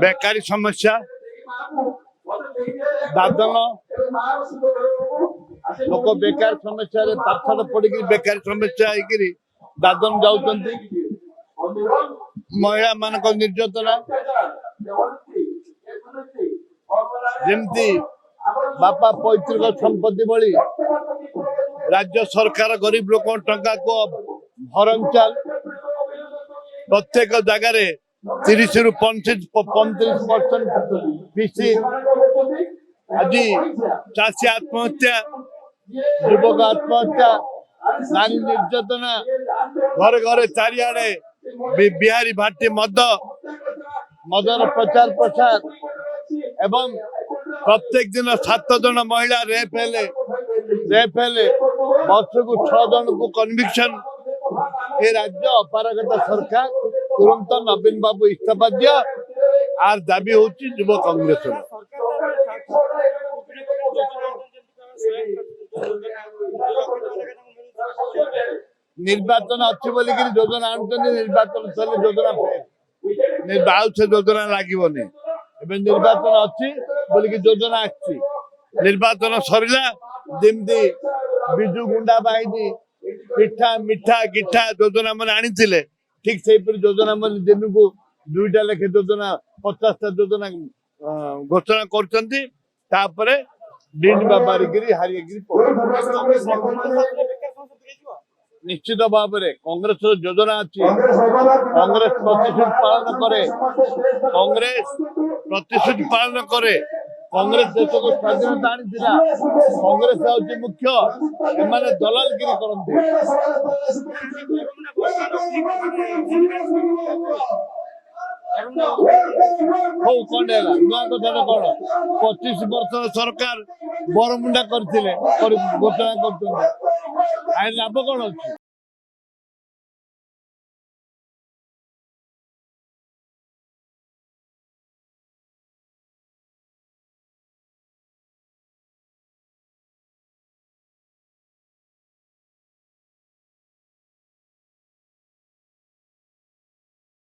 ବେକାରୀ ସମସ୍ୟା, ଦାଦନ ଲୋକ ବେକାର ସମସ୍ୟାରେ ପାଠରେ ପଢିକି ବେକାରୀ ସମସ୍ୟା ହେଇକିରି ଦାଦନ ଯାଉଛନ୍ତି। ମହିଳା ମାନଙ୍କ ନିର୍ଯାତନା, ଯେମିତି ବାପା ପୈତୃକ ସମ୍ପତ୍ତି ଭଳି ରାଜ୍ୟ ସରକାର ଗରିବ ଲୋକଙ୍କ ଟଙ୍କାକୁ ଭରଞ୍ଚାଲ, ପ୍ରତ୍ୟେକ ଜାଗାରେ 30 ରୁ 35% ପିସି, ଆଜି ଚାଷୀ ଆତ୍ମହତ୍ୟା, ଯୁବକ ଆତ୍ମହତ୍ୟା, ନାରୀ ନିର୍ଯାତନା, ଘରେ ଘରେ ଚାରିଆଡେ ବିହାରୀ ଭାଟି ମଦର ପ୍ରଚାର ପ୍ରସାର ଏବଂ ପ୍ରତ୍ୟେକ ଦିନ 7 ଜଣ ମହିଳା ରେପ୍ ହେଲେ ବର୍ଷକୁ 6 ଜଣକୁ କନଭିକ୍ସନ। ଏ ରାଜ୍ୟ ଅପାରଗତା ସରକାର, ତୁରନ୍ତ ନବୀନ ବାବୁ ଇସ୍ତଫା ଦିଅ। ଆର ଦାବି ହଉଛି ଯୁବ କଂଗ୍ରେସର। ନିର୍ବାଚନ ଅଛି ବୋଲିକିରି ଯୋଜନା ଆଣୁଛନ୍ତି, ନିର୍ବାଚନ ସରିଲେ ଯୋଜନା ଆଉ ସେ ଯୋଜନା ଲାଗିବନି। ଏବେ ନିର୍ବାଚନ ଅଛି ବୋଲିକି ଯୋଜନା ଆସିଛି, ନିର୍ବାଚନ ସରିଲା ଯେମିତି ବିଜୁ ଗୁଣ୍ଡା ବାହିନୀ ପିଠା ମିଠା ଗିଠା ଯୋଜନା ମାନେ ଆଣିଥିଲେ, ଠିକ ସେଇପରି ଯୋଜନା ମାନେ ଦିନକୁ 2ଟା ଲେଖେ ଯୋଜନା 50ଟା ଯୋଜନା ଘୋଷଣା କରୁଛନ୍ତି। ତାପରେ ମାରିକିରି ହାରିକିରି ନିଶ୍ଚିତ ଭାବରେ କଂଗ୍ରେସର ଯୋଜନା ଅଛି। କଂଗ୍ରେସ ପ୍ରତିଶ୍ରୁତି ପାଳନ କରେ। କଂଗ୍ରେସ ଦେଶକୁ ସ୍ୱାଧୀନତା ଆଣିଥିଲା। କଂଗ୍ରେସ ହଉଛି ମୁଖ୍ୟ, ଏମାନେ ଦଲାଲଗିରି କରନ୍ତି। ହଉ କଣ ହେଲା ନୂଆ କଥାଟା କଣ? 25 ବର୍ଷର ସରକାର ବରମୁଣ୍ଡା କରିଥିଲେ, ଘୋଷଣା କରୁଛନ୍ତି। ଲାଭ କଣ ଅଛି?